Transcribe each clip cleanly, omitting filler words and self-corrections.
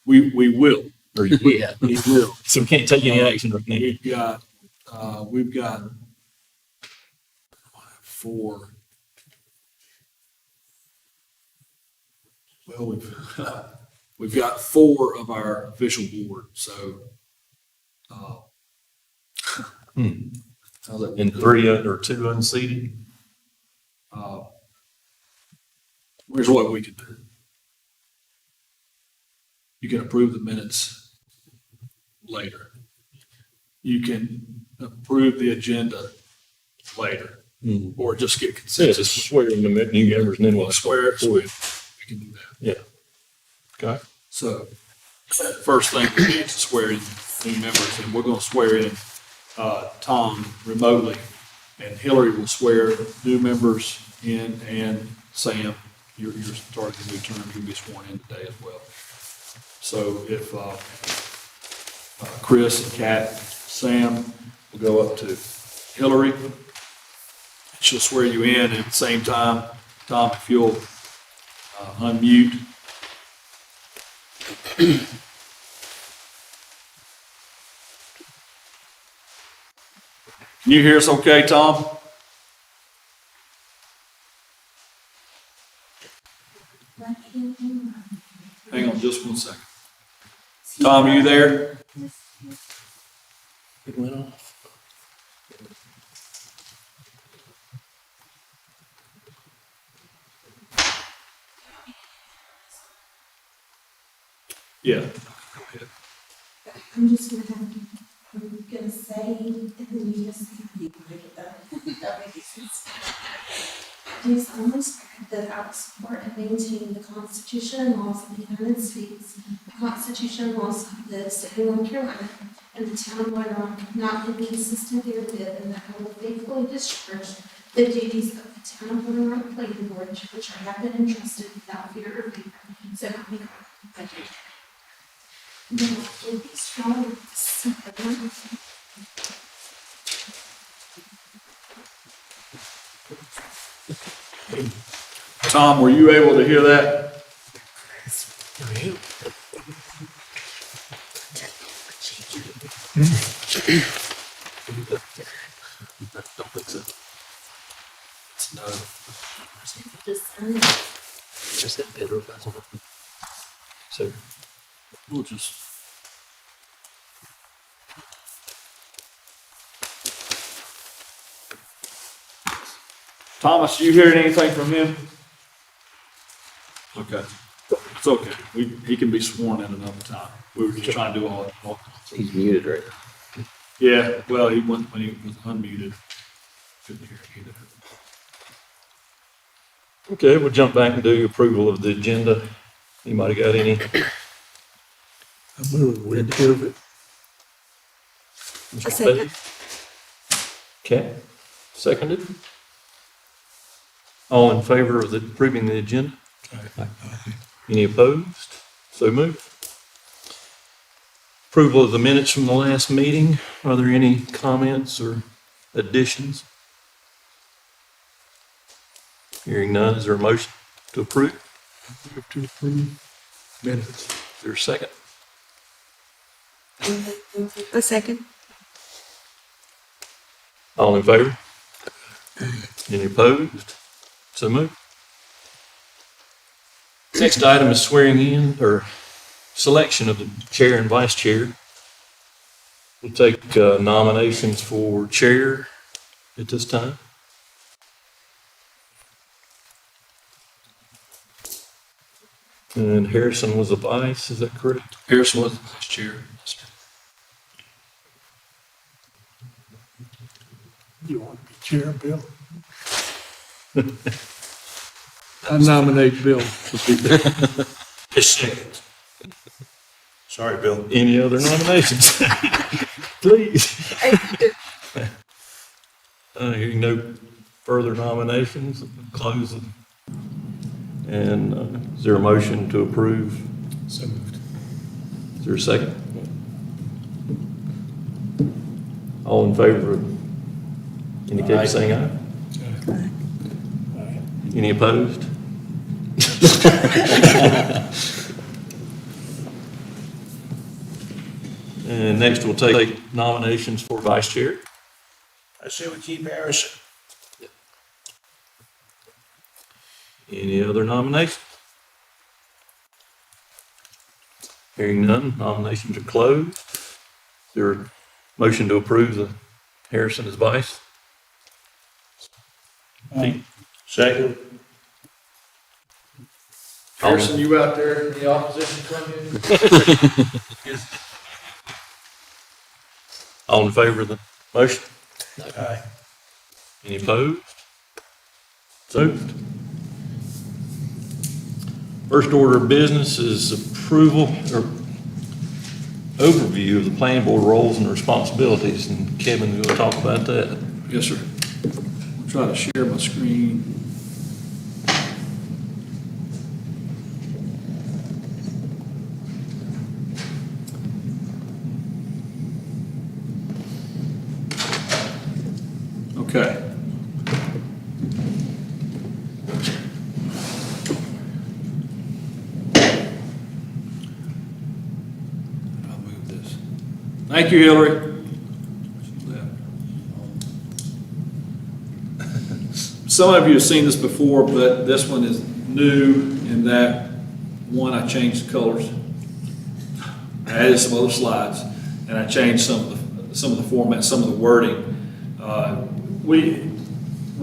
We will. Or you will. We will. So we can't take any action right now. We've got 4. Well, we've got 4 of our official board, so. How's that? And 3 or 2 unseated. Here's what we could do. You can approve the minutes later. You can approve the agenda later, or just get Yeah, consensus. just swear in the new members and then we'll Swear it, we can do that. Yeah. Okay. So, first thing we need to swear in new members, and we're gonna swear in, Tom remotely, and Hillary will swear new members in, and Sam, you're starting a new term, you'll be sworn in today as well. So if, Chris and Kat, Sam will go up to Hillary. She'll swear you in, and at the same time, Tom, if you'll, unmute. Can you hear us okay, Tom? Hang on just 1 second. Tom, are you there? It went off. Yeah. Go ahead. I'm just gonna have, I'm gonna say, and then you just, you can make it done. That makes sense. Do solemnly swear that I will support and maintain the Constitution and laws of the United States, the Constitution and laws of the state of North Carolina, and the town of White Rock, not inconsistent therewith, and that I will faithfully discharge the duties of the town of White Rock planning board, to which I have been entrusted without fear or favor. So help me God. Thank you. Then I will be strong with the simple. Tom, were you able to hear that? Don't think so. It's no. Just that Pedro Festival. So We'll just. Thomas, you hearing anything from him? Okay. It's okay. He can be sworn in another time. We were just trying to do all. He's muted right now. Yeah, well, he went when he was unmuted. Couldn't hear either. okay, we'll jump back and do approval of the agenda. Anybody got any? I move we approve it. Mr. A second. Spade? Okay, seconded. All in favor of approving the agenda? Any opposed? So moved. Approval of the minutes from the last meeting. Are there any comments or additions? Hearing none, is there a motion to approve? Move to approve minutes. Is there a second? A second. All in favor? Any opposed? So moved. Next item is swearing in or selection of the chair and vice chair. We'll take nominations for chair at this time. And Harrison was the vice, is that correct? Harrison was vice chair. You want to be chair, Bill? I nominate Bill to be Second. Sorry, Bill. Any other nominations? Please. Hearing no further nominations, close it. And is there a motion to approve? So moved. Is there a second? All in favor, indicate by saying aye. Any opposed? And next we'll take nominations for vice chair. I say we keep Harrison. Any other nominations? Hearing none, nominations are closed. Is there a motion to approve the Harrison as vice? Pete? Second. Harrison, you out there in the opposition from you? All in favor of the motion? Aye. Any opposed? So moved. First order of business is approval or overview of the planning board roles and responsibilities. And Kevin, we'll talk about that. Yes, sir. I'll try to share my screen. Okay. I'll move this. Thank you, Hillary. She left. Some of you have seen this before, but this one is new in that, one, I changed the colors. I added some other slides, and I changed some of the format, some of the wording. We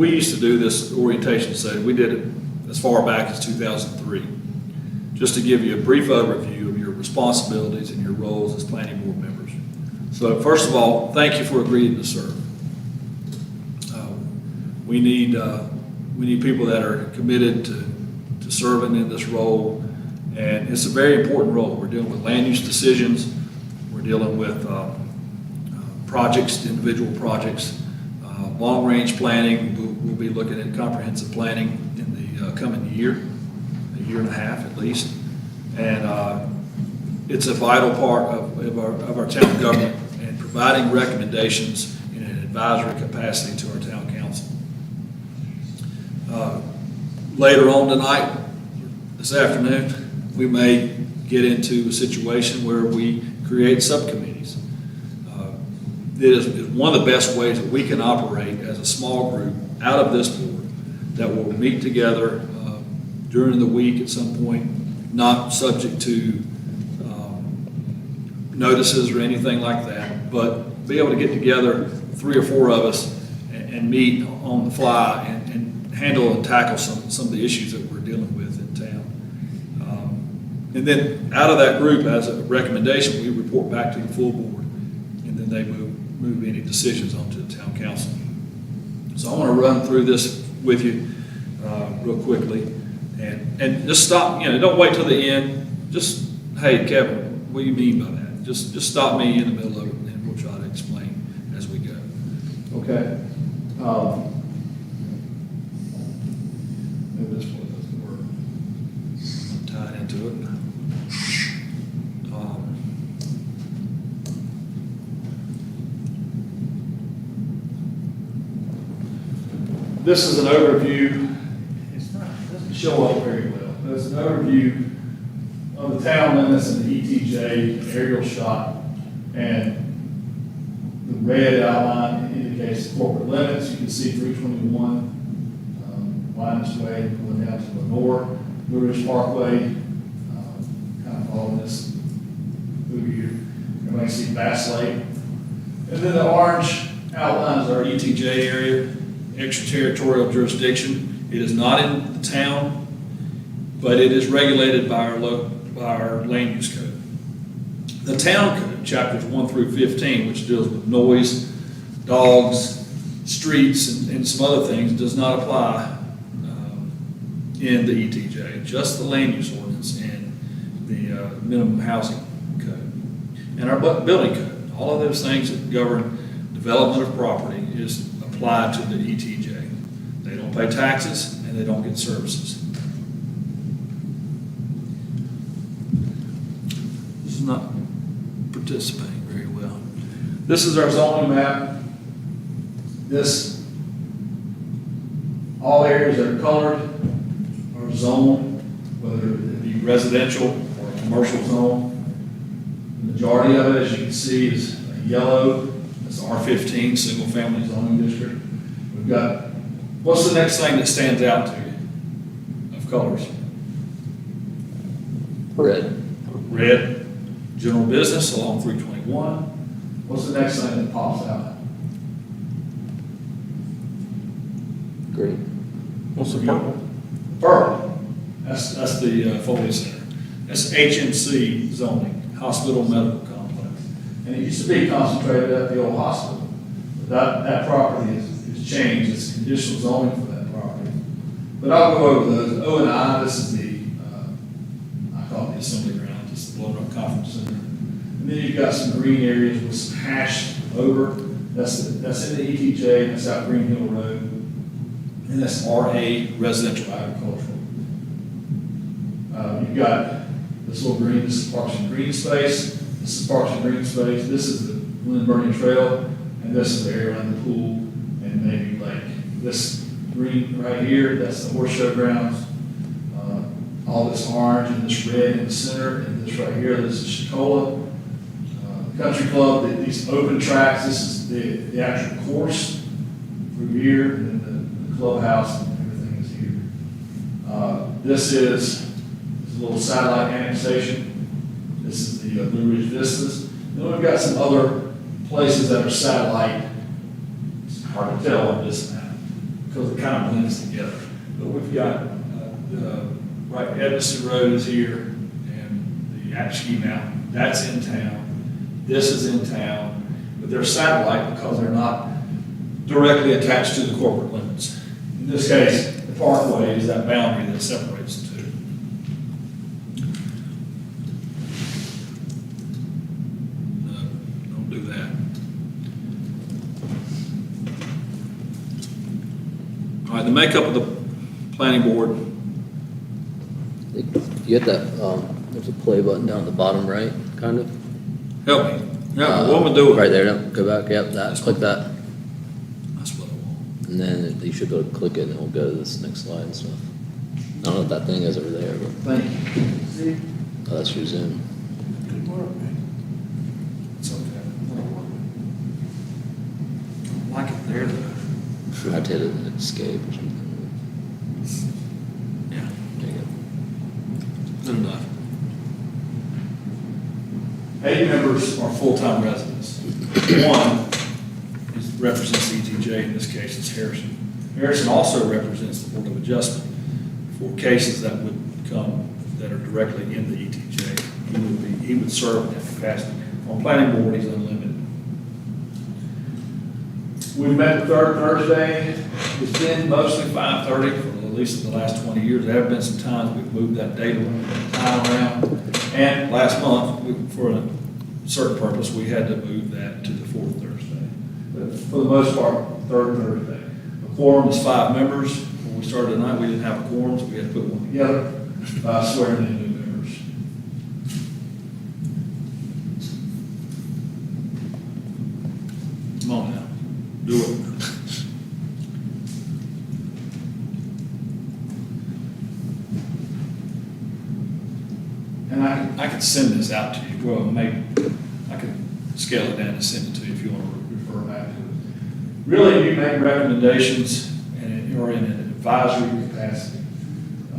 used to do this orientation setting. We did it as far back as 2003. Just to give you a brief overview of your responsibilities and your roles as planning board members. So first of all, thank you for agreeing to serve. We need people that are committed to serving in this role, and it's a very important role. We're dealing with land use decisions. We're dealing with projects, individual projects, long-range planning. We'll be looking at comprehensive planning in the coming year, a year and a half at least. And it's a vital part of our town government and providing recommendations in an advisory capacity to our town council. Later on tonight, this afternoon, we may get into a situation where we create subcommittees. It is one of the best ways that we can operate as a small group out of this board that will meet together during the week at some point, not subject to notices or anything like that, but be able to get together, 3 or 4 of us, and meet on the fly and handle and tackle some of the issues that we're dealing with in town. And then out of that group, as a recommendation, we report back to the full board, and then they move any decisions onto the town council. So I want to run through this with you real quickly, and just stop. Don't wait till the end. Just, hey, Kevin, what do you mean by that? Just stop me in the middle of it, and we'll try to explain as we go. Okay. Maybe this one doesn't work. I'm tied into it. This is an overview. It doesn't show up very well. But it's an overview of the town limits and the ETJ aerial shot. And the red outline indicates the corporate limits. You can see 321 Linus Way going down to Lenore, Blue Ridge Parkway, kind of following this movie here. Everybody see Bass Lake. And then the orange outlines our ETJ area. Extraterritorial jurisdiction. It is not in the town, but it is regulated by our land use code. The town code, chapters 1 through 15, which deals with noise, dogs, streets, and some other things, does not apply in the ETJ. Just the land use ordinance and the minimum housing code. And our building code, all of those things that govern development of property is applied to the ETJ. They don't pay taxes and they don't get services. This is not participating very well. This is our zoning map. All areas that are colored are zoned, whether it be residential or commercial zone. The majority of it, as you can see, is yellow. It's R15, single-family zoning district. We've got, what's the next thing that stands out to you of colors? Red. Red, general business along 321. What's the next thing that pops out? Green. What's the purple? Purple. That's the Foley Center. That's HMC zoning, hospital medical complex. And it used to be concentrated at the old hospital. But that property is changed. It's conditional zoning for that property. But I'll go over those. O and I, this is the, I call it the assembly ground, it's the Blown Up Conference Center. And then you've got some green areas with some hashed over. That's in the ETJ, that's out Green Hill Road. And that's RA, residential agricultural. You've got this little green, this is Parks and Green Space, this is Parks and Green Space, this is the Glen Burnie Trail, and this is the area around the pool and maybe lake. This green right here, that's the horse show grounds. All this orange and this red in the center, and this right here, this is Chicola. Country Club, these open tracks, this is the actual course through here, and then the clubhouse and everything is here. This is a little satellite annexation. This is the Blue Ridge Vistas. Then we've got some other places that are satellite. It's hard to tell on this map because it kind of blends together. But we've got, right, Edmiston Road is here, and the Atchkey Mountain, that's in town. This is in town, but they're satellite because they're not directly attached to the corporate limits. In this case, the parkway is that boundary that separates the two. No, don't do that. All right, the makeup of the planning board. You get that, there's a play button down at the bottom right, kind of. Help me. Yeah, what am I doing? Right there, no, go back, yep, click that. That's what I want. And then you should be able to click it and it'll go to this next slide and stuff. I don't know what that thing is over there, but, Thank you. oh, that's your Zoom. Good work, man. It's okay. I like it there though. I have to hit an escape or something. Yeah. There you go. Good enough. 8 members are full-time residents. One represents ETJ, in this case it's Harrison. Harrison also represents the Board of Adjustment for cases that would come that are directly in the ETJ. He would serve in that capacity. On planning board, he's unlimited. We've met the third Thursday. It's been mostly 5:30 for at least the last 20 years. There have been some times we've moved that date around. And last month, for a certain purpose, we had to move that to the fourth Thursday. But for the most part, third Thursday. The quorum is 5 members. When we started tonight, we didn't have a quorum, so we had to put one together, swearing in new members. Come on now, do it. And I can send this out to you. Well, maybe I can scale it down and send it to you if you want to refer back to it. Really, you make recommendations or in an advisory capacity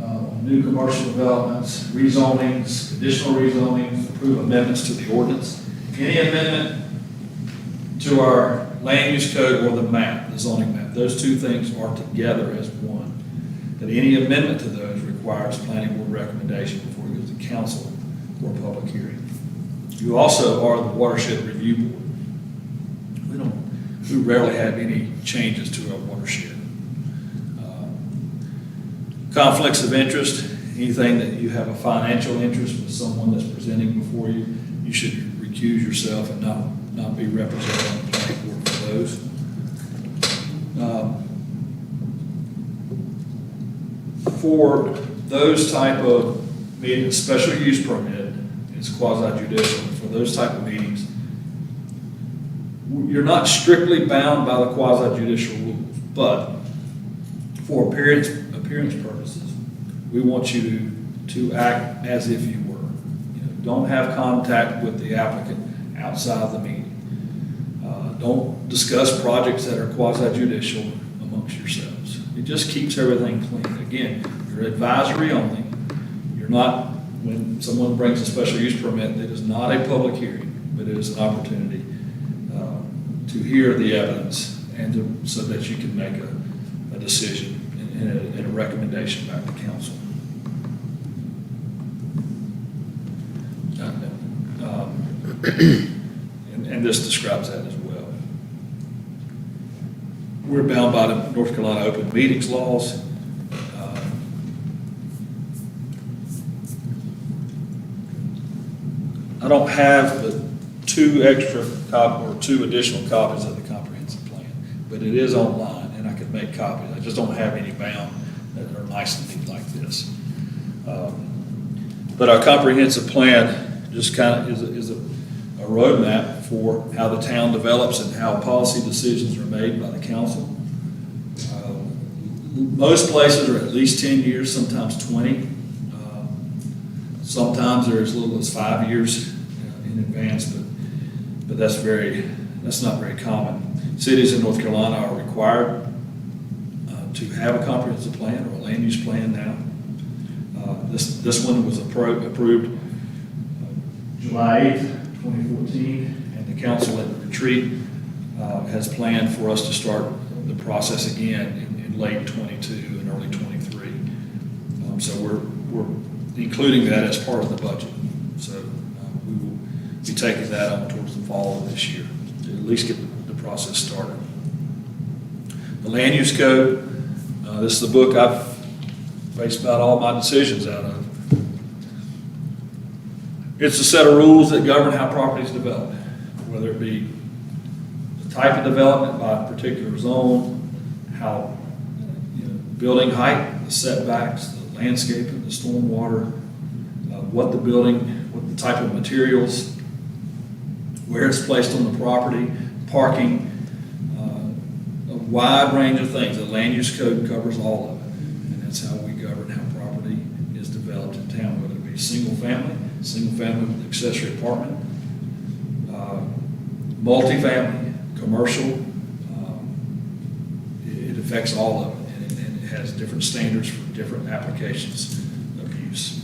on new commercial developments, rezonings, conditional rezonings, approve amendments to the ordinance. Any amendment to our land use code or the map, the zoning map, those two things are together as one. That any amendment to those requires planning board recommendation before it goes to council for a public hearing. You also are the watershed review board. We rarely have any changes to our watershed. Conflicts of interest, anything that you have a financial interest with someone that's presenting before you, you should recuse yourself and not be represented on the planning board for those. For those type of meetings, special use permit is quasi judicial. For those type of meetings, you're not strictly bound by the quasi judicial rules, but for appearance purposes, we want you to act as if you were. You know, Don't have contact with the applicant outside of the meeting. Don't discuss projects that are quasi judicial amongst yourselves. It just keeps everything clean. Again, you're advisory only. You're not, when someone brings a special use permit, it is not a public hearing, but it is an opportunity to hear the evidence and so that you can make a decision and a recommendation back to council. And this describes that as well. We're bound by the North Carolina open meetings laws. I don't have the two additional copies of the comprehensive plan, but it is online and I could make copies. I just don't have any bound that are nice and neat like this. But our comprehensive plan just kind of is a roadmap for how the town develops and how policy decisions are made by the council. Most places are at least 10 years, sometimes 20. Sometimes they're as little as 5 years in advance, but that's not very common. Cities in North Carolina are required to have a comprehensive plan or a land use plan now. This one was approved July 8th, 2014, and the council at the retreat has planned for us to start the process again in late 22 and early 23. So we're including that as part of the budget. So we will be taking that on towards the fall of this year to at least get the process started. The land use code, this is the book I've based about all my decisions out of. It's a set of rules that govern how property is developed, whether it be the type of development by a particular zone, how, building height, the setbacks, the landscaping, the stormwater, what the type of materials, where it's placed on the property, parking, a wide range of things. The land use code covers all of it, and that's how we govern how property is developed in town, whether it be single family with accessory apartment, multifamily, commercial. It affects all of it, and it has different standards for different applications of use.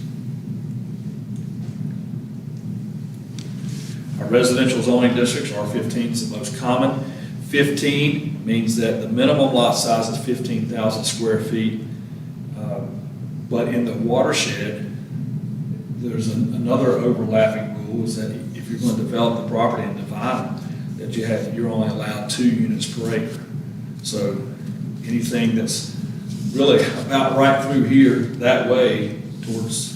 Our residential zoning districts, R15 is the most common. 15 means that the minimum lot size is 15,000 square feet. But in the watershed, there's another overlapping rule is that if you're going to develop the property and divide them, that you're only allowed 2 units per acre. So anything that's really about right through here that way towards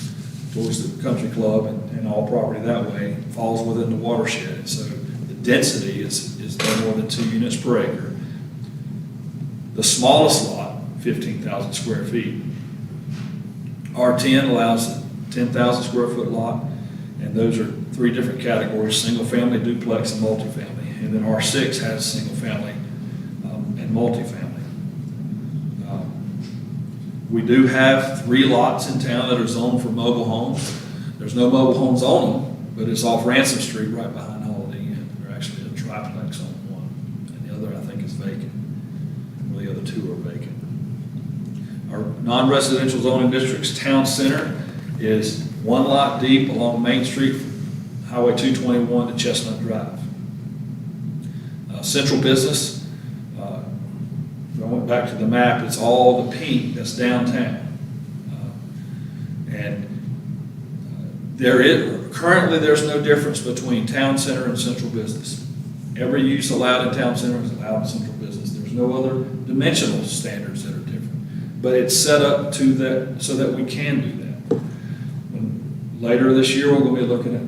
the country club and all property that way falls within the watershed. So the density is no more than 2 units per acre. The smallest lot, 15,000 square feet. R10 allows a 10,000 square foot lot, and those are 3 different categories: single family, duplex, and multifamily. And then R6 has single family and multifamily. We do have 3 lots in town that are zoned for mobile homes. There's no mobile homes on them, but it's off Ransom Street right behind Holiday Inn. They're actually a triplex on one, and the other I think is vacant. Well, the other 2 are vacant. Our non-residential zoning district's town center is 1 lot deep along Main Street, Highway 221 to Chestnut Drive. Central business, if I went back to the map, it's all the pink that's downtown. Currently there's no difference between town center and central business. Every use allowed in town center is allowed in central business. There's no other dimensional standards that are different. But it's set up to that so that we can do that. Later this year, we're going to be looking at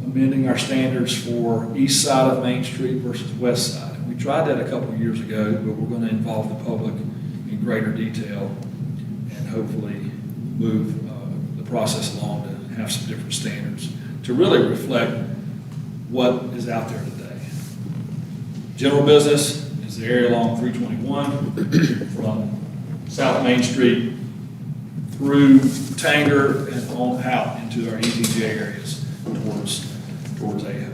amending our standards for east side of Main Street versus west side. And we tried that a couple of years ago, but we're going to involve the public in greater detail and hopefully move the process along to have some different standards to really reflect what is out there today. General business is the area along 321 from South Main Street through Tanger and on out into our ETJ areas towards Aho.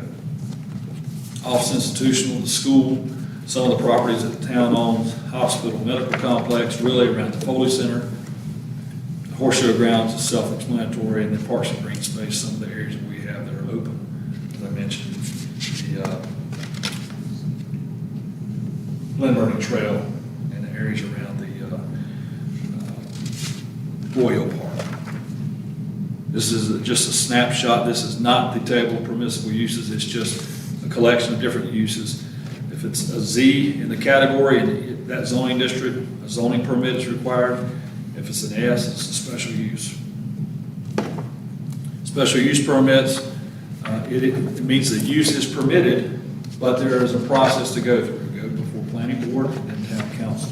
Office Institutional, the school, some of the properties that the town owns, hospital, medical complex, really around the Foley Center. The Horseshoe Grounds is self-explanatory, and then Parks and Green Space, some of the areas that we have that are open. As I mentioned, the Glen Burnie Trail and the areas around the Royal Park. This is just a snapshot. This is not the table of permissible uses. It's just a collection of different uses. If it's a Z in the category in that zoning district, a zoning permit is required. If it's an S, it's a special use. Special use permits, it means the use is permitted, but there is a process to go through. Go before planning board and town council.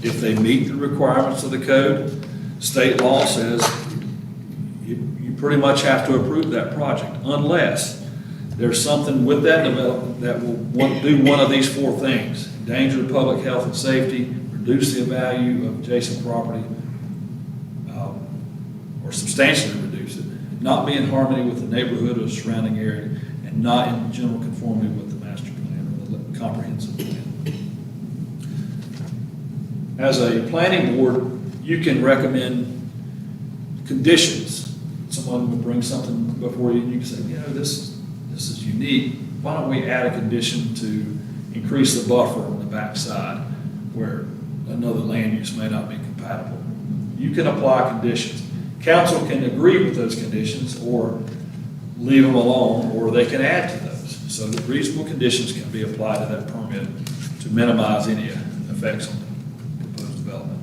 If they meet the requirements of the code, state law says you pretty much have to approve that project unless there's something with that development that will do one of these four things: endanger public health and safety, reduce the value of adjacent property, or substantially reduce it, not be in harmony with the neighborhood or surrounding area, and not in general conformity with the master plan or the comprehensive plan. As a planning board, you can recommend conditions. Someone will bring something before you, and you can say, this is unique. Why don't we add a condition to increase the buffer on the backside where another land use may not be compatible? You can apply conditions. Council can agree with those conditions or leave them alone, or they can add to those. So that reasonable conditions can be applied to that permit to minimize any effects on the proposed development.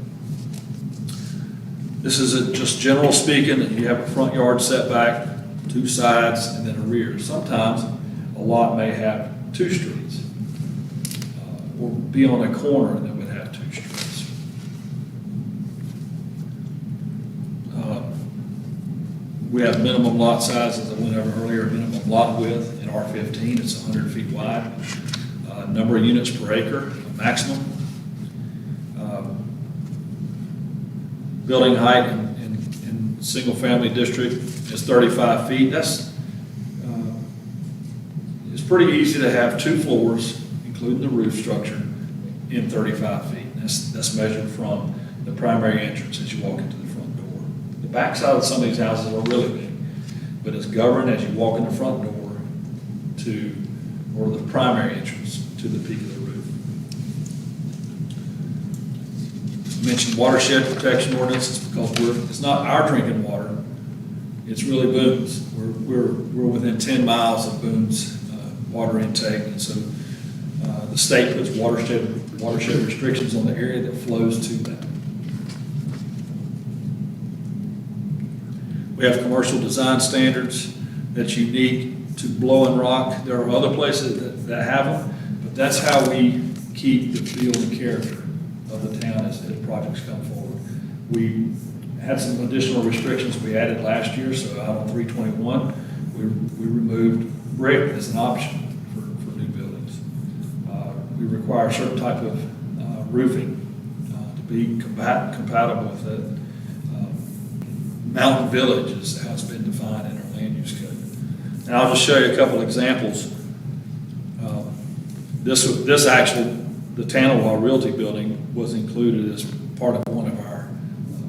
This is just general speaking. You have a front yard setback, two sides, and then a rear. Sometimes a lot may have two streets, or be on a corner that would have two streets. We have minimum lot size, as I went over earlier, minimum lot width in R15, it's 100 feet wide. Number of units per acre, maximum. Building height in single-family district is 35 feet. It's pretty easy to have two floors, including the roof structure, in 35 feet. That's measured from the primary entrance as you walk into the front door. The backside of some of these houses are really big, but it's governed as you walk in the front door or the primary entrance to the peak of the roof. I mentioned watershed protection ordinances because it's not our drinking water, it's really Boone's. We're within 10 miles of Boone's water intake, and so the state puts watershed restrictions on the area that flows to that. We have commercial design standards that's unique to Blow and Rock. There are other places that have them, but that's how we keep the feel and character of the town as projects come forward. We had some additional restrictions we added last year, so out on 321, we removed brick as an option for new buildings. We require a certain type of roofing to be compatible with the Mountain Village is how it's been defined in our land use code. And I'll just show you a couple examples. This actually, the Tanawha Realty building was included as part of one of our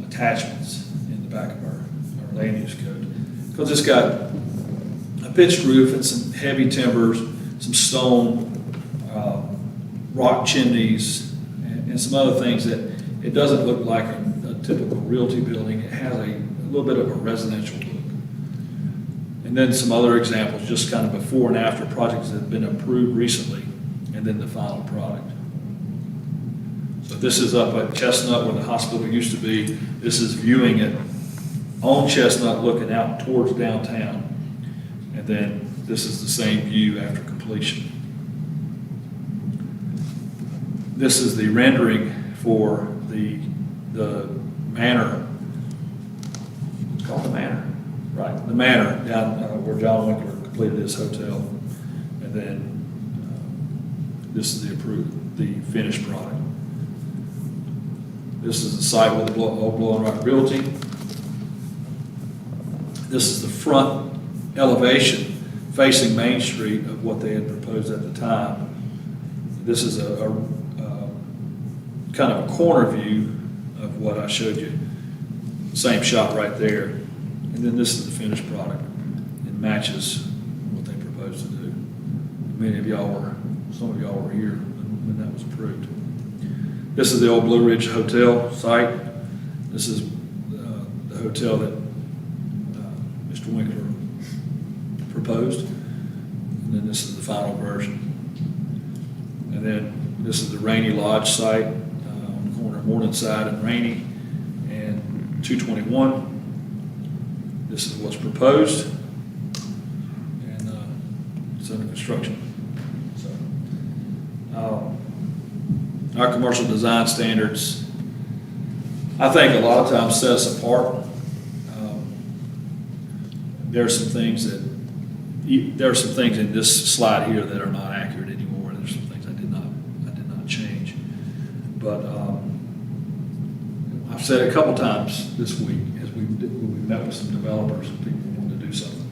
attachments in the back of our land use code. Because it's got a pitched roof and some heavy timbers, some stone, rock chimneys, and some other things that it doesn't look like a typical realty building. It has a little bit of a residential look. And then some other examples, just kind of before and after projects that have been approved recently, and then the final product. So this is up at Chestnut where the hospital used to be. This is viewing it on Chestnut looking out towards downtown. And then this is the same view after completion. This is the rendering for the manor. It's called the manor, right? The manor down where John Winkler completed his hotel. And then this is the finished product. This is the site with the old Blowing Rock Realty. This is the front elevation facing Main Street of what they had proposed at the time. This is a kind of a corner view of what I showed you. Same shot right there. And then this is the finished product. It matches what they proposed to do. Some of y'all were here when that was approved. This is the old Blue Ridge Hotel site. This is the hotel that Mr. Winkler proposed. And then this is the final version. And then this is the Rainy Lodge site on the corner of Morningside and Rainy and 221. This is what's proposed, and it's under construction. So, our commercial design standards, I think a lot of times set us apart. There are some things in this slide here that are not accurate anymore. There's some things I did not change. But I've said it a couple times this week as we met with some developers and people wanting to do something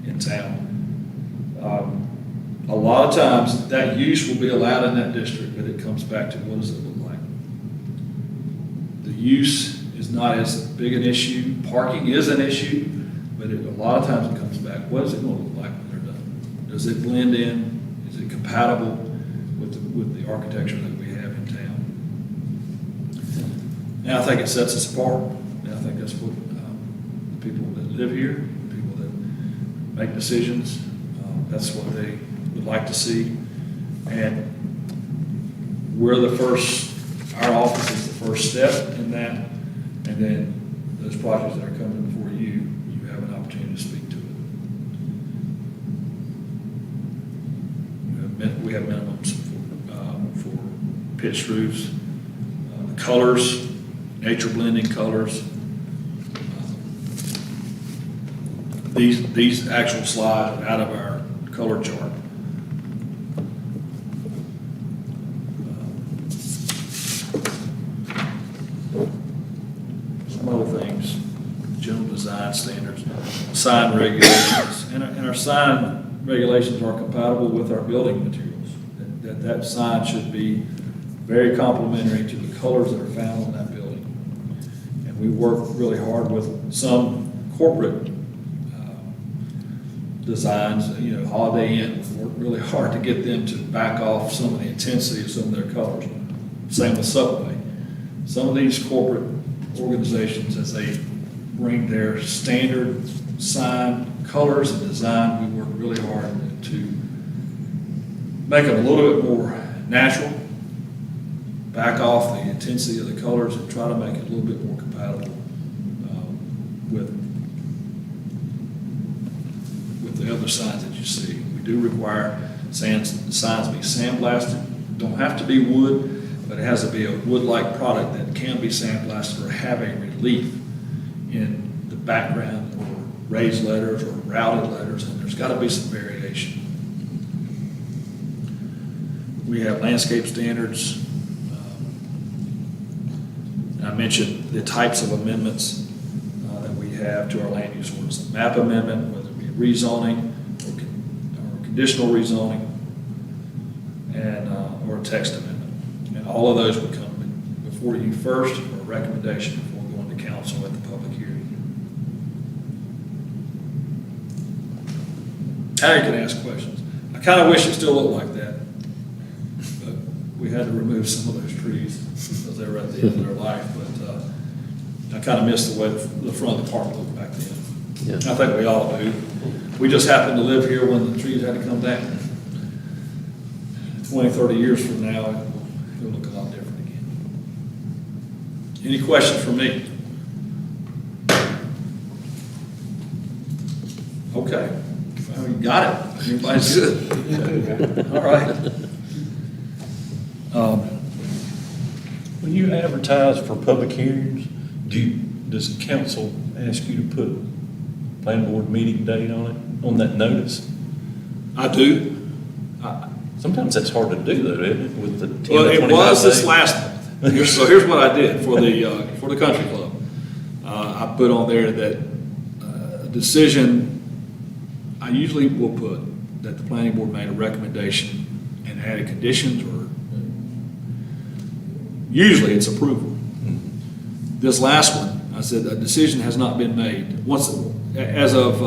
in town. A lot of times that use will be allowed in that district, but it comes back to what does it look like? The use is not as big an issue. Parking is an issue, but a lot of times it comes back, what is it going to look like when they're done? Does it blend in? Is it compatible with the architecture that we have in town? And I think it sets us apart. And I think that's what the people that live here, the people that make decisions, that's what they would like to see. And we're the first, our office is the first step in that. And then those projects that are coming before you, you have an opportunity to speak to it. We have minimums for pitched roofs, the colors, nature blending colors. These actual slides are out of our color chart. Some other things, general design standards, sign regulations, and our sign regulations are compatible with our building materials. That sign should be very complementary to the colors that are found on that building. And we work really hard with some corporate designs, Holiday Inn, we work really hard to get them to back off some of the intensity of some of their colors. Same with Subway. Some of these corporate organizations, as they bring their standard sign colors and design, we work really hard to make them a little bit more natural, back off the intensity of the colors, and try to make it a little bit more compatible with the other signs that you see. We do require signs to be sandblasted. Don't have to be wood, but it has to be a wood-like product that can be sandblasted or have a relief in the background, or raised letters or routed letters, and there's got to be some variation. We have landscape standards. I mentioned the types of amendments that we have to our land use ordinance. A map amendment, whether it be rezoning or conditional rezoning, and or a text amendment. And all of those would come before you first, or a recommendation before going to council at the public hearing. Now you can ask questions. I kind of wish it still looked like that, but we had to remove some of those trees because they were at the end of their life. But I kind of miss the way the front of the park looked back then. Yeah. I think we all do. We just happened to live here when the trees had to come down. 20, 30 years from now, it'll look a lot different again. Any questions for me? Okay. Well, you got it. Everybody's good. All right. When you advertise for public hearings, does the council ask you to put planning board meeting date on it, on that notice? I do. Sometimes that's hard to do though, isn't it, with the 10 Well, to it 25 was this days? last month. Here's what I did for the country club. I put on there that a decision, I usually will put that the planning board made a recommendation and added conditions, or usually it's approval. This last one, I said a decision has not been made. As of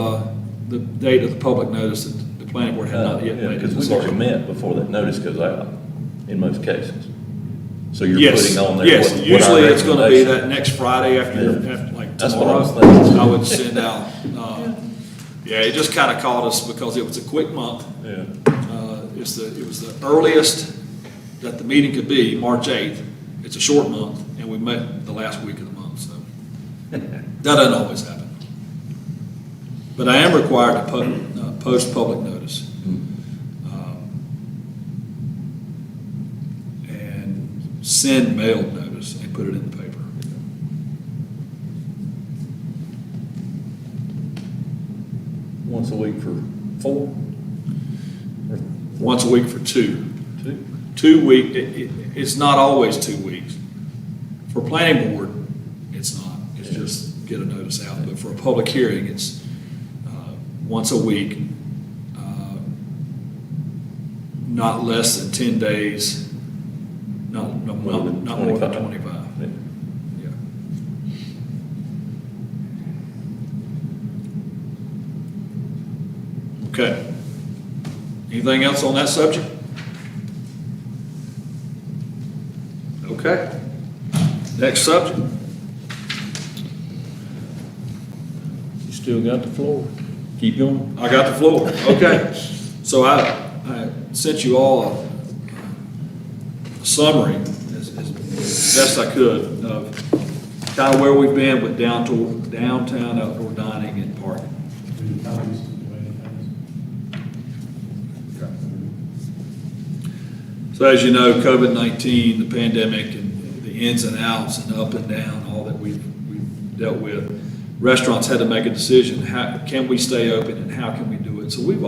the date of the public notice, that the planning board had not yet Yeah, made a because we've already decision. met before that notice goes out, in most cases. So you're Yes, putting on there yes, what our usually it's gonna be recommendation- that next Friday after, Yeah. like That's what I was tomorrow, thinking. I would send out, yeah, it just kinda caught us because it was a quick month. Yeah. It was the earliest that the meeting could be, March 8th. It's a short month, and we met the last week of the month, so. That doesn't always happen. But I am required to post public notice. And send mailed notice and put it in the paper. Once a week for 4? Or Once a week for 2. 2? 2 week, it's not always 2 weeks. For planning board, it's not. It's just get a notice out. But for a public hearing, it's once a week, not less than 10 days, not more than 25. Yeah. Yeah. Okay. Anything else on that subject? Okay. Next subject. You still got the floor. Keep going. I got the floor. Okay. So I sent you all a summary as best I could of kind of where we've been with downtown outdoor dining and parking. So as you know, COVID-19, the pandemic, and the ins and outs and up and down, all that we've dealt with, restaurants had to make a decision. How can we stay open and how can we do it? So we've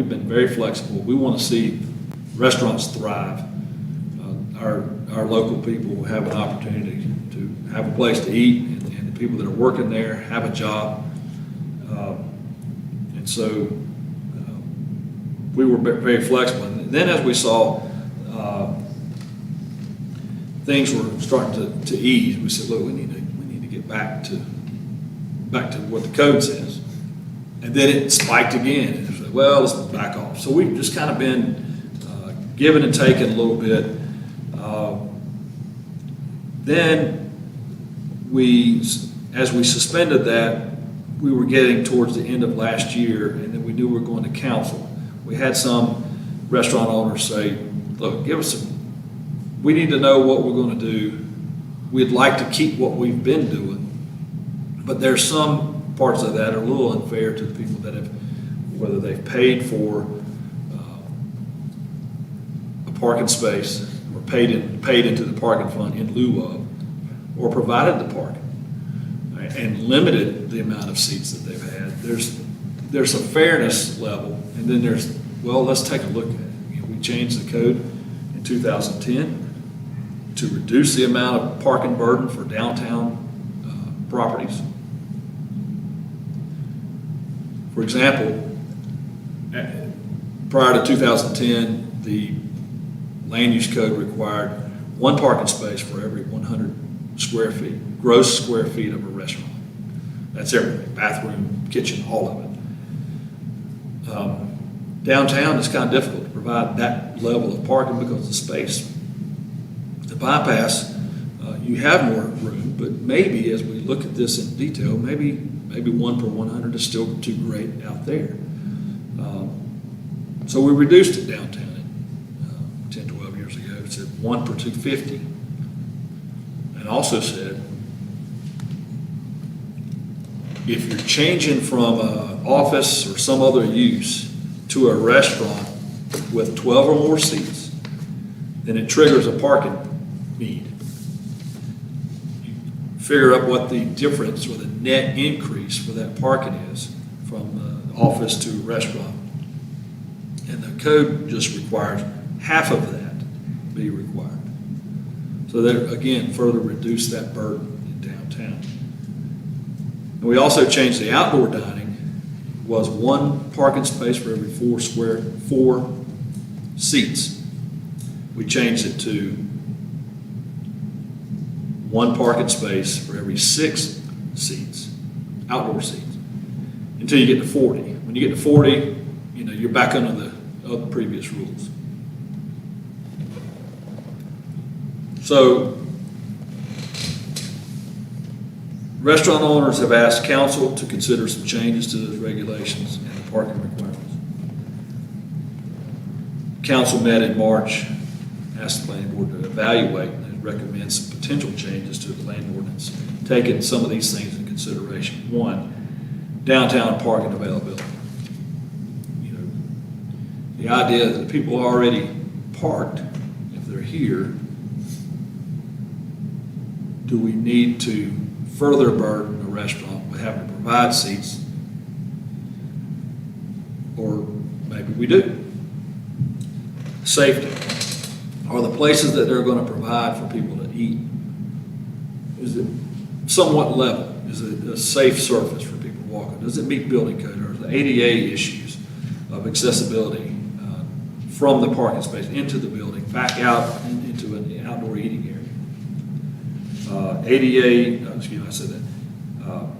been very flexible. We want to see restaurants thrive. Our local people have an opportunity to have a place to eat, and the people that are working there have a job. And so we were very flexible. And then as we saw things were starting to ease, we said, look, we need to get back to what the code says. And then it spiked again, and it was like, well, let's back off. So we've just kind of been giving and taking a little bit. Then as we suspended that, we were getting towards the end of last year, and then we knew we were going to council. We had some restaurant owners say, look, we need to know what we're going to do. We'd like to keep what we've been doing, but there's some parts of that are a little unfair to the people that whether they've paid for a parking space or paid into the parking fund in lieu of, or provided the parking and limited the amount of seats that they've had. There's a fairness level, and then let's take a look at it. We changed the code in 2010 to reduce the amount of parking burden for downtown properties. For example, prior to 2010, the land use code required 1 parking space for every 100 square feet, gross square feet of a restaurant. That's everything, bathroom, kitchen, all of it. Downtown is kind of difficult to provide that level of parking because of the space. The bypass, you have more room, but maybe as we look at this in detail, maybe 1 per 100 is still too great out there. So we reduced it downtown 10, 12 years ago. It said 1 per 250. And also said, if you're changing from an office or some other use to a restaurant with 12 or more seats, then it triggers a parking need. You figure out what the difference or the net increase for that parking is from the office to a restaurant. And the code just requires half of that be required. So that, again, further reduce that burden in downtown. And we also changed the outdoor dining, was one parking space for every four seats. We changed it to one parking space for every 6 seats, outdoor seats, until you get to 40. When you get to 40, you know, you're back under the other previous rules. So, restaurant owners have asked council to consider some changes to those regulations and the parking requirements. Council met in March, asked the planning board to evaluate and recommend some potential changes to the land ordinance, taking some of these things into consideration. One, downtown parking availability. You know, the idea that people are already parked, if they're here, do we need to further burden a restaurant with having to provide seats? Or maybe we do. Safety. Are the places that they're going to provide for people to eat, is it somewhat level? Is it a safe surface for people walking? Does it meet building code? Or the ADA issues of accessibility from the parking space into the building, back out into an outdoor eating area? ADA, excuse me, I said that.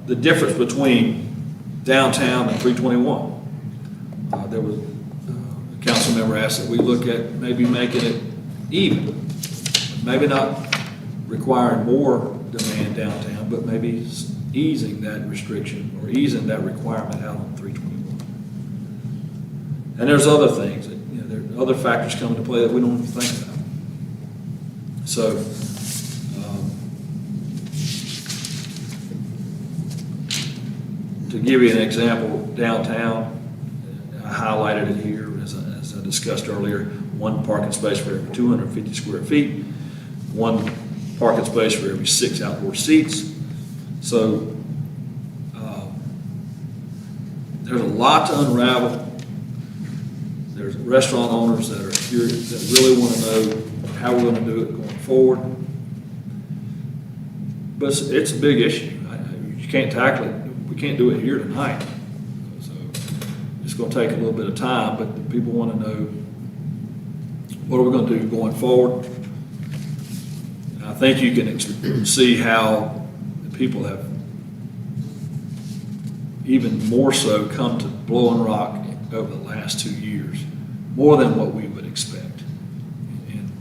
The difference between downtown and 321. There was a council member asked that we look at maybe making it even, maybe not requiring more demand downtown, but maybe easing that restriction or easing that requirement out on 321. And there's other things that, you know, there are other factors come into play that we don't even think about. So, to give you an example, downtown, I highlighted it here as I discussed earlier, one parking space for every 250 square feet, one parking space for every 6 outdoor seats. So there's a lot to unravel. There's restaurant owners that are curious, that really want to know how we're going to do it going forward. But it's a big issue. You can't tackle it. We can't do it here tonight. So it's going to take a little bit of time, but people want to know what are we going to do going forward. And I think you can see how the people have even more so come to Blowing Rock over the last 2 years, more than what we would expect. And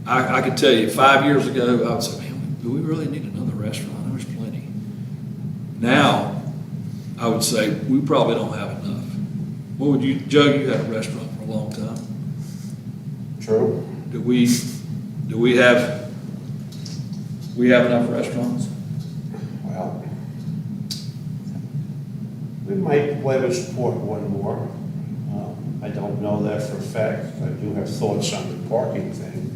I could tell you 5 years ago, I would say, man, do we really need another restaurant? There's plenty. Now, I would say we probably don't have enough. What would you, Joe, you had a restaurant for a long time. True. Do we have enough restaurants? Well, we might be able to support one more. I don't know that for a fact. I do have thoughts on the parking thing.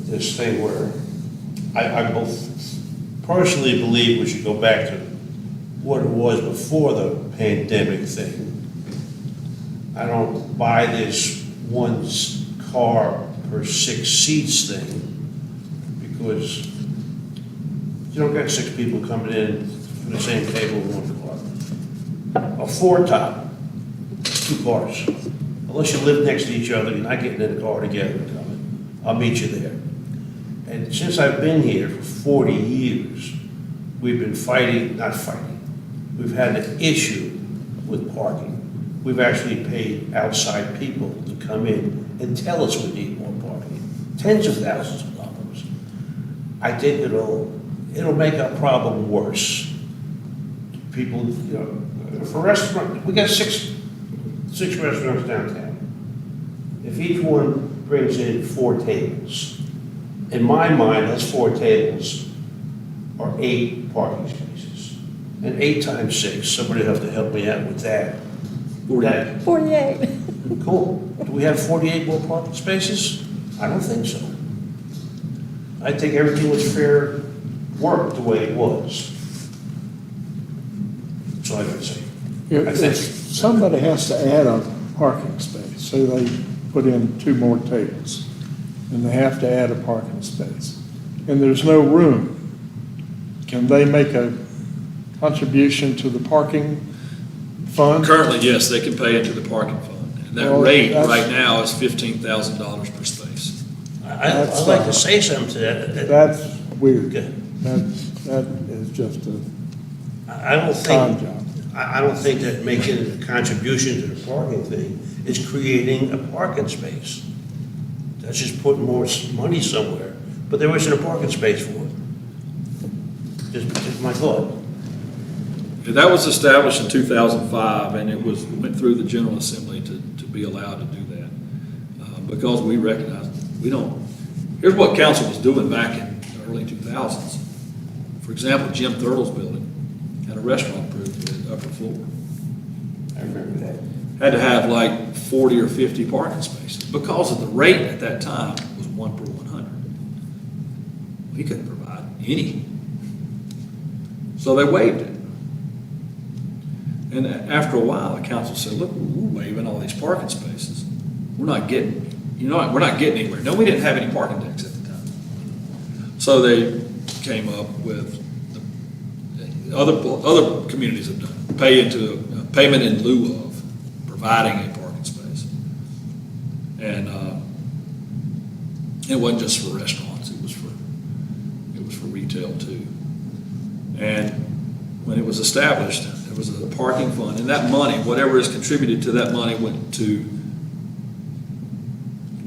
This thing where I both personally believe we should go back to what it was before the pandemic thing. I don't buy this one car per 6 seats thing, because you don't got 6 people coming in from the same table in one car. A 4-top, 2 cars. Unless you live next to each other, you're not getting in a car together and coming. I'll meet you there. And since I've been here for 40 years, we've been not fighting, we've had an issue with parking. We've actually paid outside people to come in and tell us we need more parking, tens of thousands of dollars. I think it'll make our problem worse. People, you know, for restaurant, we got six restaurants downtown. If each one brings in 4 tables, in my mind, those 4 tables are 8 parking spaces. And 8 times 6, somebody will have to help me out with that. 48. 48. Cool. Do we have 48 more parking spaces? I don't think so. I think everything was fair work the way it was. That's all I gotta say. I think- If somebody has to add a parking space, say they put in 2 more tables, and they have to add a parking space, and there's no room, can they make a contribution to the parking fund? Currently, yes, they can pay into the parking fund. And that Well, rate that's- right now is $15,000 per space. I'd like to say something to that. That's weird. Okay. That is just a I don't con think, job. I don't think that making a contribution to the parking thing is creating a parking space. That's just putting more money somewhere, but there isn't a parking space for it. Just my thought. That was established in 2005, and it went through the General Assembly to be allowed to do that. Because we recognize, here's what council was doing back in the early 2000s. For example, Jim Thurtle's building had a restaurant approved to the upper floor. I remember that. Had to have like 40 or 50 parking spaces because of the rate at that time was 1 per 100. We couldn't provide any. So they waived it. And after a while, the council said, look, we're waiving all these parking spaces. We're not getting anywhere. No, we didn't have any parking decks at the time. So they came up with, other communities have done, payment in lieu of providing a parking space. And it wasn't just for restaurants, it was for retail too. And when it was established, there was a parking fund, and that money, whatever is contributed to that money,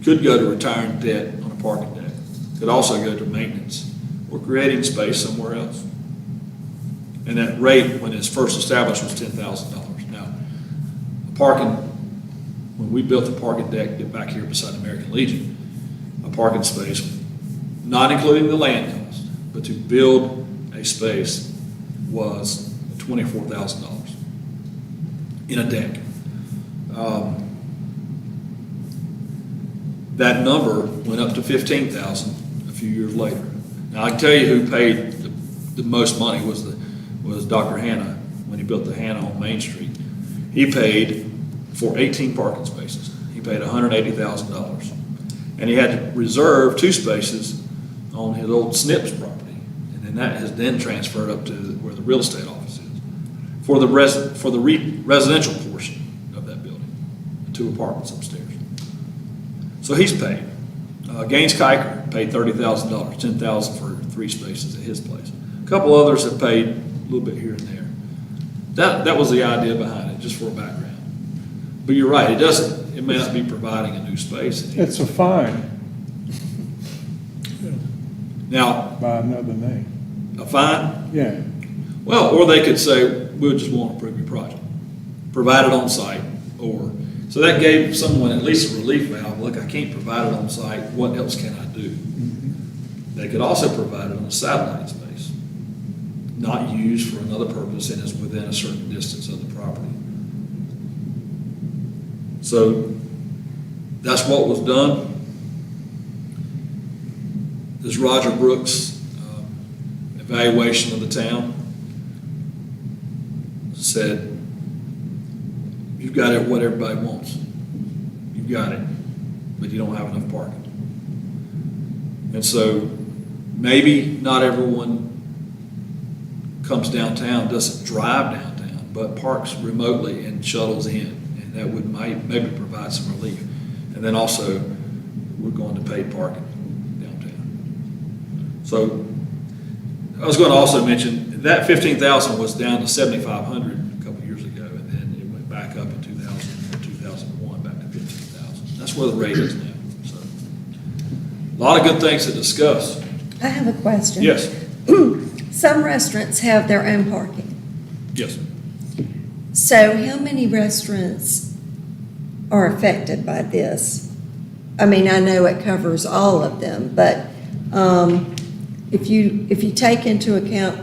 could go to retiring debt on a parking deck. Could also go to maintenance or creating space somewhere else. And that rate, when it's first established, was $10,000. Now, when we built the parking deck back here beside American Legion, a parking space, not including the land cost, but to build a space was $24,000 in a deck. That number went up to $15,000 a few years later. Now, I can tell you who paid the most money was Dr. Hanna when he built the Hanna on Main Street. He paid for 18 parking spaces. He paid $180,000. And he had to reserve 2 spaces on his old Snips property. And then that has then transferred up to where the real estate office is for the residential portion of that building, the 2 apartments upstairs. So he's paid. Gaines Kiker paid $30,000, $10,000 for 3 spaces at his place. A couple others have paid a little bit here and there. That was the idea behind it, just for a background. But you're right, it may not be providing a new space. It's a fine Now, by another name. a fine, Yeah, well, or they could say, we'll just won't approve your project. Provide it on site, so that gave someone at least a relief valve. Look, I can't provide it on site, what else can I do? They could also provide it on a satellite space, not used for another purpose and is within a certain distance of the property. So that's what was done. This Roger Brooks evaluation of the town said, you've got it what everybody wants. You've got it, but you don't have enough parking. And so maybe not everyone comes downtown, doesn't drive downtown, but parks remotely and shuttles in. And that would maybe provide some relief. And then also, we're going to pay parking downtown. So I was going to also mention that 15,000 was down to 7,500 a couple of years ago, and then it went back up in 2001, back to 15,000. That's where the rate is now. So a lot of good things to discuss. I have a question. Yes, Some restaurants have their own parking. yes. So how many restaurants are affected by this? I mean, I know it covers all of them, but if you take into account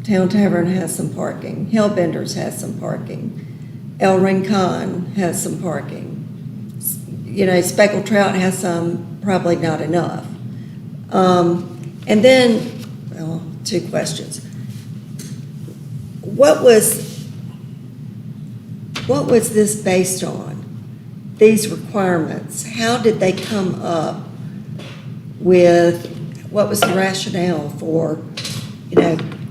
Town Tavern has some parking, Hellbenders has some parking, El Rincon has some parking, Speckled Trout has some, probably not enough. And then, well, 2 questions. What was this based on? these requirements, how did they come up with, what was the rationale for,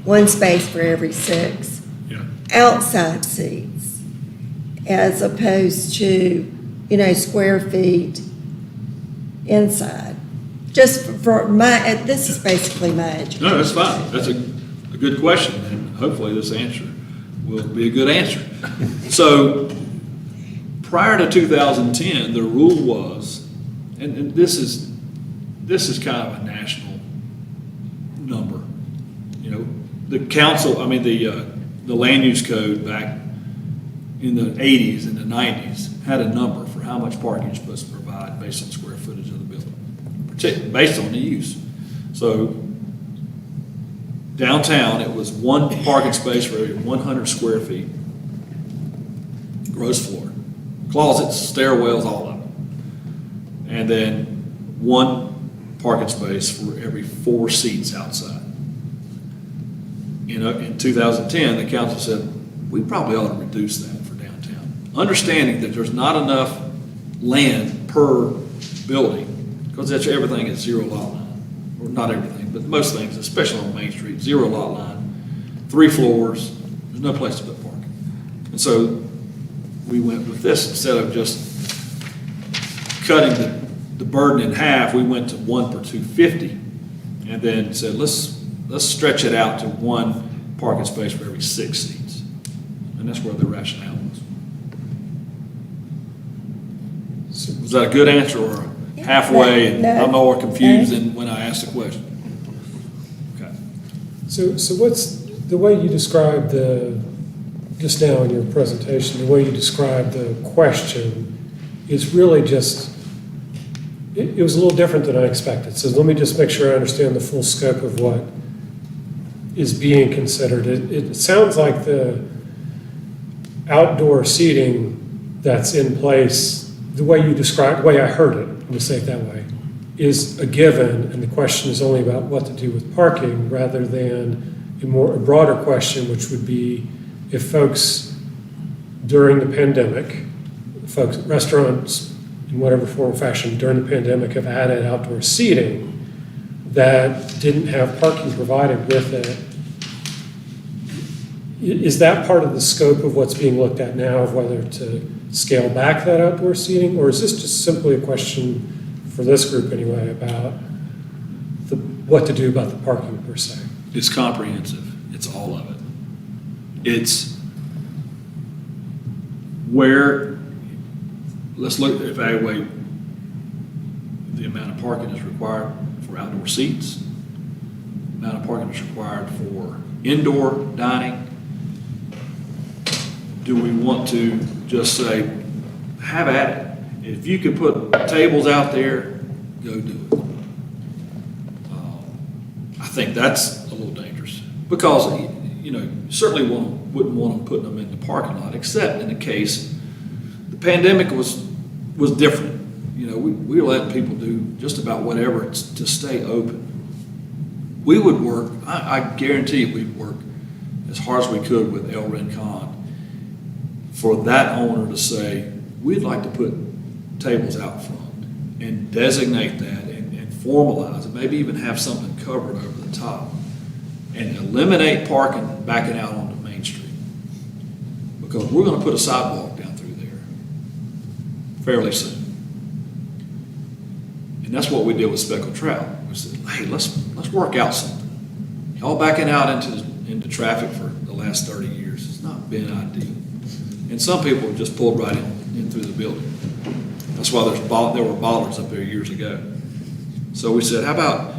one space for every 6 Yeah. outside seats as opposed to, square feet inside? Just for my, this is basically my education. No, that's fine. That's a good question, and hopefully this answer will be a good answer. So, prior to 2010, the rule was, and this is kind of a national number. The council, the land use code back in the 80s and the 90s had a number for how much parking you're supposed to provide based on square footage of the building, based on the use. So downtown, it was 1 parking space for every 100 square feet, gross floor, closets, stairwells, all of them. And then 1 parking space for every 4 seats outside. In 2010, the council said, we probably ought to reduce that for downtown. Understanding that there's not enough land per building, because that's everything is 0 lot line. Or not everything, but most things, especially on Main Street, 0 lot line, 3 floors, there's no place to put parking. And so we went with this, instead of just cutting the burden in half, we went to 1 per 250, and then said, let's stretch it out to 1 parking space for every 6 seats. And that's where the rationale was. Was that a good answer or halfway, and No. I'm more confused than when I asked the question? Okay. So what's, the way you described just now in your presentation, the way you described the question is really just, it was a little different than I expected. So let me just make sure I understand the full scope of what is being considered. It sounds like the outdoor seating that's in place, the way you described, the way I heard it, let me say it that way, is a given, and the question is only about what to do with parking rather than a broader question, which would be if folks during the pandemic, restaurants in whatever form or fashion during the pandemic have added outdoor seating that didn't have parking provided with it. Is that part of the scope of what's being looked at now, of whether to scale back that outdoor seating? Or is this just simply a question, for this group anyway, about what to do about the parking per se? It's comprehensive. It's all of it. It's where, let's evaluate the amount of parking that's required for outdoor seats, the amount of parking that's required for indoor dining. Do we want to just say, have at it? If you could put tables out there, go do it. I think that's a little dangerous because, certainly wouldn't want them putting them in the parking lot, except in the case the pandemic was different. We were letting people do just about whatever to stay open. We would work, I guarantee we'd work as hard as we could with El Rincon for that owner to say, we'd like to put tables out front and designate that and formalize it, maybe even have something covered over the top and eliminate parking backing out onto Main Street. Because we're going to put a sidewalk down through there fairly soon. And that's what we did with Speckled Trout. We said, hey, let's work out something. Y'all backing out into traffic for the last 30 years. It's not been ideal. And some people just pulled right in through the building. That's why there were bollards up there years ago. So we said, how about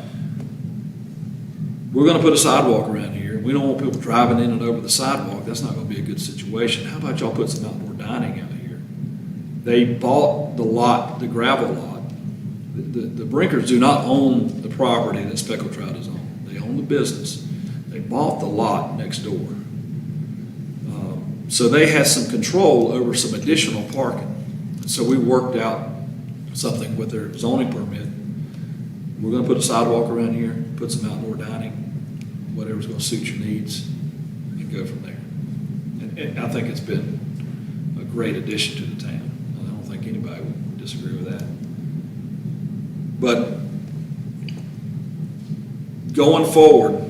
we're going to put a sidewalk around here. We don't want people driving in and over the sidewalk. That's not going to be a good situation. How about y'all put some outdoor dining out here? They bought the lot, the gravel lot. The Brinkers do not own the property that Speckled Trout is on. They own the business. They bought the lot next door. So they had some control over some additional parking. So we worked out something with their zoning permit. We're going to put a sidewalk around here, put some outdoor dining, whatever's going to suit your needs, and go from there. And I think it's been a great addition to the town. I don't think think anybody would disagree with that. But going forward,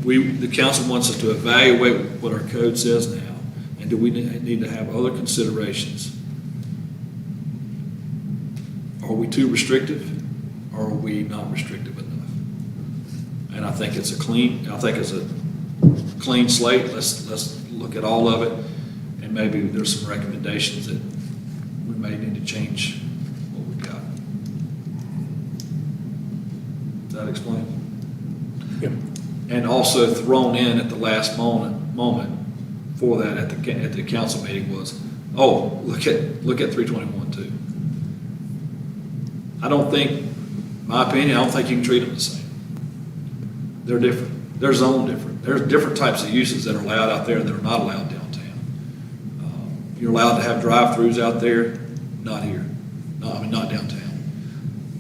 the council wants us to evaluate what our code says now, and do we need to have other considerations? Are we too restrictive, or are we not restrictive enough? And I think it's a clean slate. Let's look at all of it, and maybe there's some recommendations that we may need to change what we've got. Does that explain? Yep. And also thrown in at the last moment for that at the council meeting was, oh, look at 321 too. My opinion, I don't think you can treat them the same. They're different. They're zoned different. There's different types of uses that are allowed out there that are not allowed downtown. You're allowed to have drive-throughs out there, not here. Not downtown.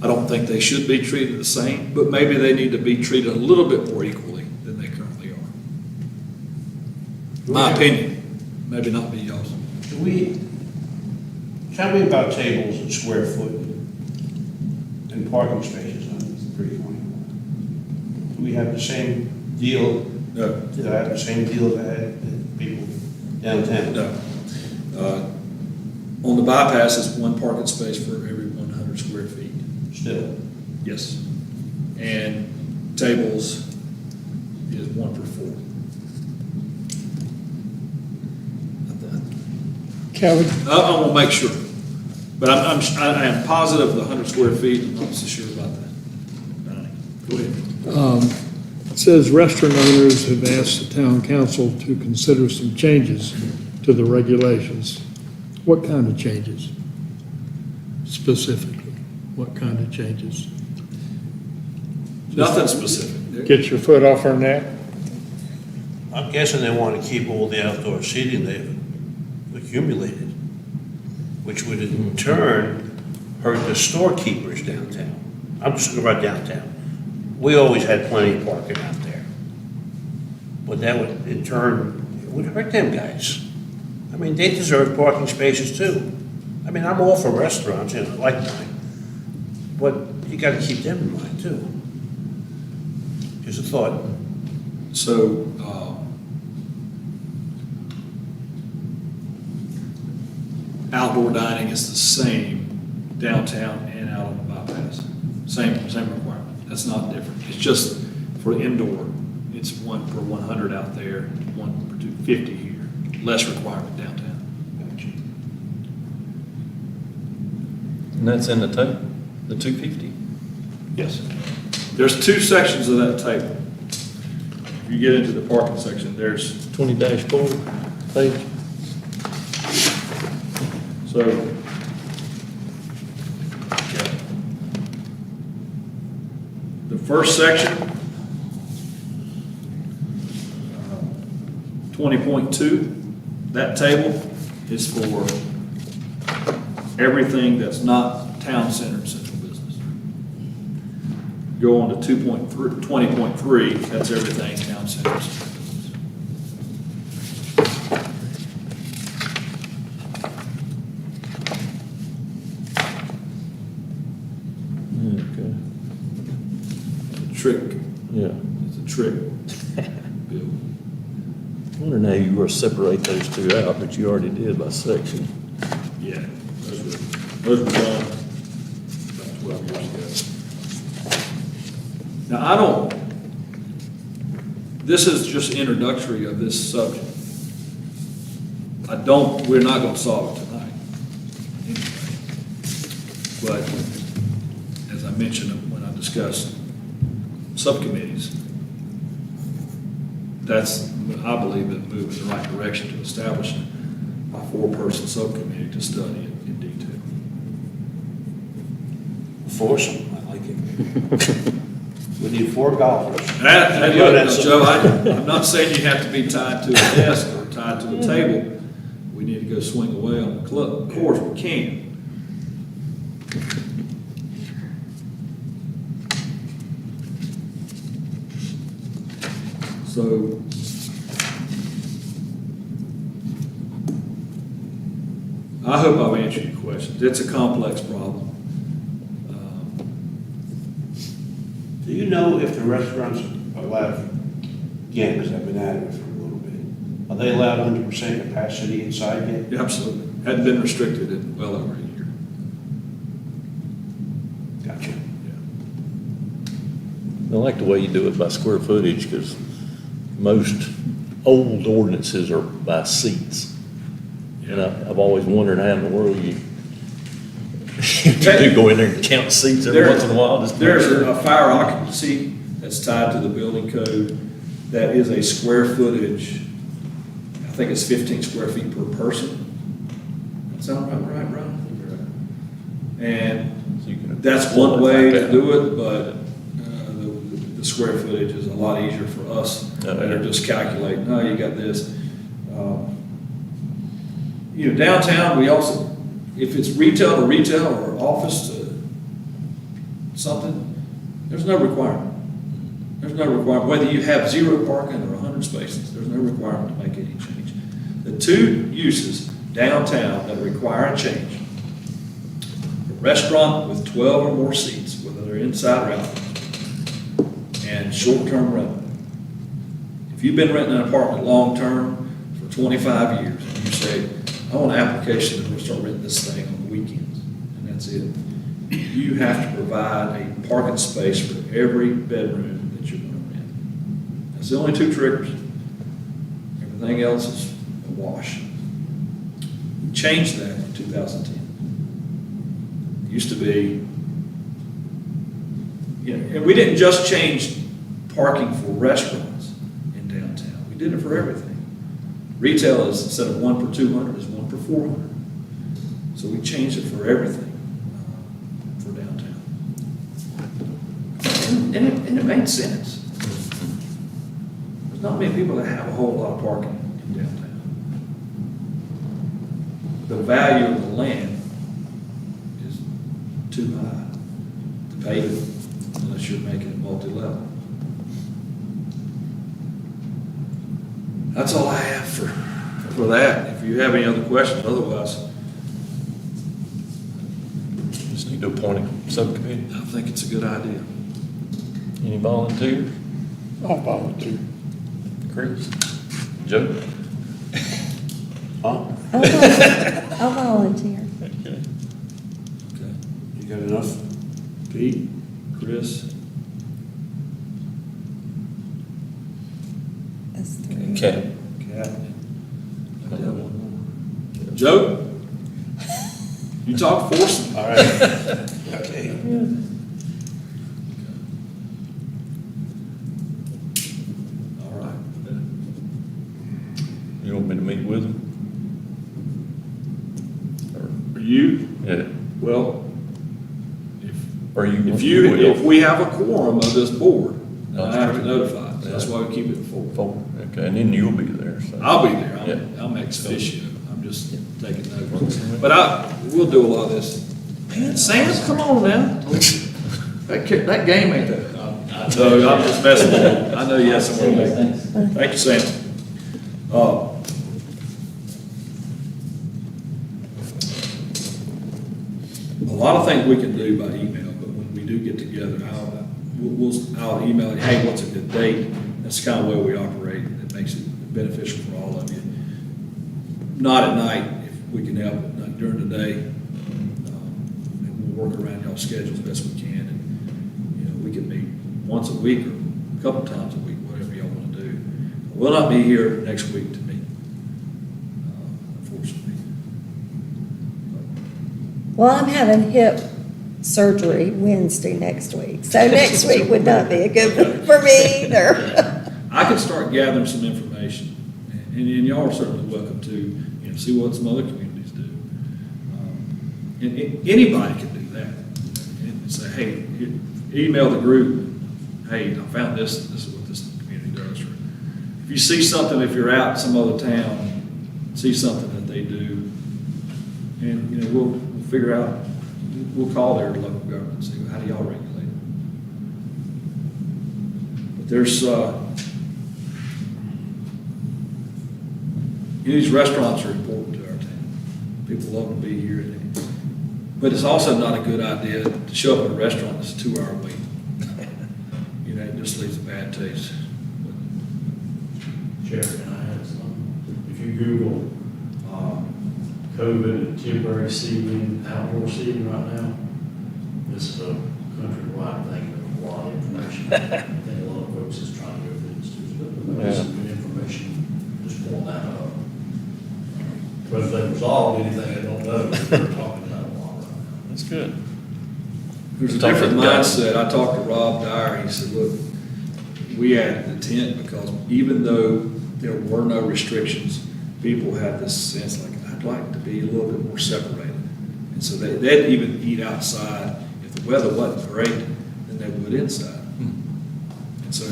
I don't think they should be treated the same, but maybe they need to be treated a little bit more equally than they currently are. My opinion, maybe not be y'all's. Tell me about tables and square foot and parking spaces on 321. Do we have the same deal? No. Did I have the same deal that people downtown? No. On the bypass is one parking space for every 100 square feet. Still? Yes. And tables is 1 per 4. Kevin, I want to make sure, but I am positive the 100 square feet, I'm not so sure about that. Go ahead. it says restaurant owners have asked the town council to consider some changes to the regulations. What kind of changes? Specifically, what kind of changes? Nothing specific. Get your foot off our neck? I'm guessing they want to keep all the outdoor seating they've accumulated, which would in turn hurt the storekeepers downtown. I'm just talking about downtown. We always had plenty of parking out there. But that would, in turn, it would hurt them guys. I mean, they deserve parking spaces too. I mean, I'm all for restaurants, like mine, but you gotta keep them in mind too. Here's a thought. So, outdoor dining is the same downtown and out on the bypass. Same requirement. That's not different. It's just for indoor, it's 1 per 100 out there, 1 per 250 here. Less requirement downtown. And that's in the 250? Yes. There's 2 sections of that table. If you get into the parking section, there's 20-4 page? So, the first section, 20.2, that table is for everything that's not town center central business. Go on to 20.3, that's everything town center central business. Okay. Trick, Yeah. it's a trick. Bill. I wonder now you were to separate those two out, but you already did by section. Yeah, those were done about 12 years ago. Now, this is just introductory of this subject. We're not gonna solve it tonight. But, as I mentioned when I discussed subcommittees, that's, I believe, a move in the right direction to establish a 4-person subcommittee to study it in detail. Foursome, I like it. We need 4 golfers. Joe, I'm not saying you have to be tied to a desk or tied to a table. We need to go swing away on the course, we can. So, I hope I've answered your questions. It's a complex problem. Do you know if the restaurants are allowed, again, because I've been at it for a little bit, are they allowed 100% capacity inside yet? Yeah, absolutely. Hadn't been restricted in well over a year. Gotcha. I like the way you do it by square footage, because most old ordinances are by seats. And I've always wondered how in the world you do go in there and count seats every once in a while. Just make There's sure. a fire occupancy that's tied to the building code that is a square footage, I think it's 15 square feet per person. That sound about right, Ron? And So you can that's pull one it way back to out. do it, but the square footage is a lot easier for us that are just calculating, oh, you got this. You know, downtown, we also, if it's retail to retail or office to something, there's no requirement. There's no requirement, whether you have 0 parking or 100 spaces, there's no requirement to make any change. The two uses downtown that require a change: a restaurant with 12 or more seats, whether they're inside or out, and short-term rental. If you've been renting an apartment long-term for 25 years, and you say, I want an application and we'll start renting this thing on the weekends, and that's it, you have to provide a parking space for every bedroom that you're gonna rent. That's the only two triggers. Everything else is a wash. We changed that in 2010. It used to be, you know, and we didn't just change parking for restaurants in downtown. We did it for everything. Retail is, instead of 1 per 200, is 1 per 400. So we changed it for everything for downtown. And it made sense. There's not many people that have a whole lot of parking in downtown. The value of the land is too high to pay it unless you're making it multi-level. That's all I have for that. If you have any other questions, otherwise, Just need to appoint a subcommittee. I think it's a good idea. Any volunteers? I'll volunteer. Chris? Joe? Huh? I'll volunteer. Okay. Okay. You got enough? Pete, Chris, That's 3. Cat? Kat. Joe? You talk force me. All right. Okay. All right. You want me to meet with him? Are you? Yeah. Well, Or you? if we have a quorum of this board, then I have to That's notify. So that's why we keep it full. Four, okay, and then you'll be there, so. I'll be there. Yeah. I'm ex officio. I'm just taking notes. But we'll do a lot of this. Man, Sam, come on now. That game ain't that. No, I'm just messing with you. I know you have somewhere to make. Thank you, Sam. A lot of things we can do by email, but when we do get together, I'll email you, hey, what's a good date? That's kind of the way we operate. It makes it beneficial for all of you. Not at night, if we can help it, not during the day. And we'll work around y'all's schedule as best we can. And, you know, we can meet once a week or a couple times a week, whatever y'all want to do. We'll not be here next week to meet, unfortunately. Well, I'm having hip surgery Wednesday next week, so next week would not be a good one for me either. I can start gathering some information, and y'all are certainly welcome to, you know, see what some other communities do. And anybody can do that, and say, hey, email the group, hey, I found this is what this community does. Or if you see something, if you're out in some other town, see something that they do, and, you know, we'll figure out, we'll call their local government and see, how do y'all regulate it? But there's, these restaurants are important to our town. People love to be here. But it's also not a good idea to show up at a restaurant that's a 2-hour wait. You know, it just leaves a bad taste. Chair, can I add something? If you Google, COVID and temporary seating, outdoor seating right now, this is a countrywide thing with a lot of information. I think a lot of folks is trying to go through this, but there's some good information, just pulling that up. Whether they resolve anything, I don't know, but they're talking about a lot right now. That's good. There's a Talk to different the guys. mindset. I talked to Rob Dyer, he said, look, we added the tent because even though there were no restrictions, people had this sense like, I'd like to be a little bit more separated. And so they'd even eat outside. If the weather wasn't great, then they would inside. And so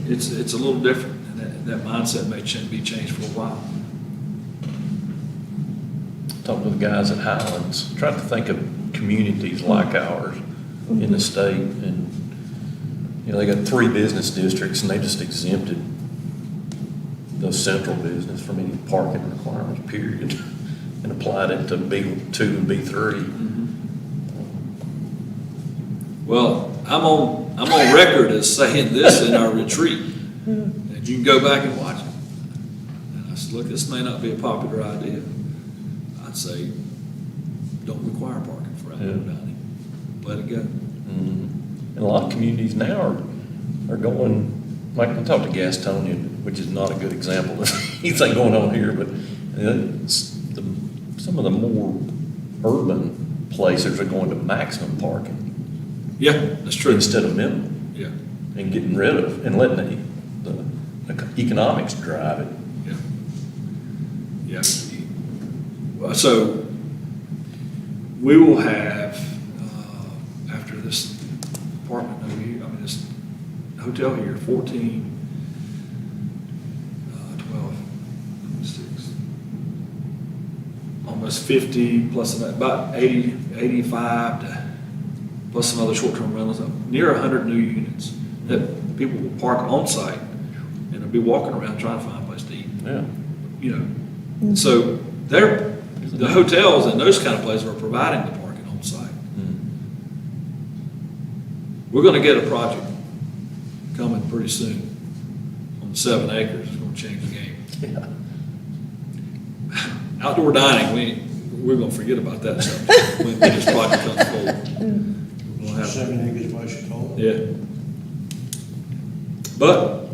it's a little different, and that mindset may be changed for a while. Talked with the guys at Highlands, tried to think of communities like ours in the state, and, you know, they got 3 business districts, and they just exempted the central business from any parking requirements, period, and applied it to B2 and B3. Well, I'm on record as saying this in our retreat, and you can go back and watch it. And I said, look, this may not be a popular idea. I'd say, don't require parking for outdoor dining. Let it go. And a lot of communities now are going, like I talked to Gastonia, which is not a good example of anything going on here, but some of the more urban places are going to maximum parking Yeah, that's true. instead of minimum, Yeah, and getting rid of, and letting the economics drive it. yeah. Well, so we will have, after this apartment, this hotel here, 14, 12, 6, almost 50, plus about 80, 85, plus some other short-term rentals, near 100 new units that people will park on site and they'll be walking around trying to find a place to eat. Yeah. You know, so the hotels and those kind of places are providing the parking on site. We're gonna get a project coming pretty soon on 7 acres. It's gonna change the game. Yeah. Outdoor dining, we're gonna forget about that subject when this project comes forward. We'll have- 7 acres, what you call it? Yeah. But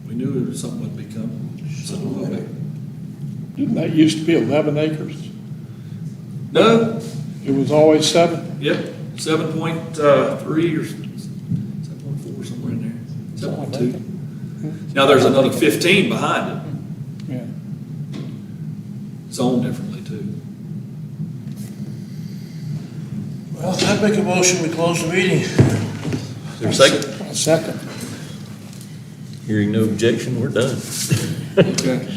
we knew it was something would become something like that. Didn't that used to be 11 acres? No, It was always 7? yeah, 7.3 or 7.4, somewhere in there, 7.2. Now, there's another 15 behind it, Yeah. zoned differently too. Well, I'd make a motion, we close the meeting. Is there a second? A second. Hearing no objection, we're done. Okay.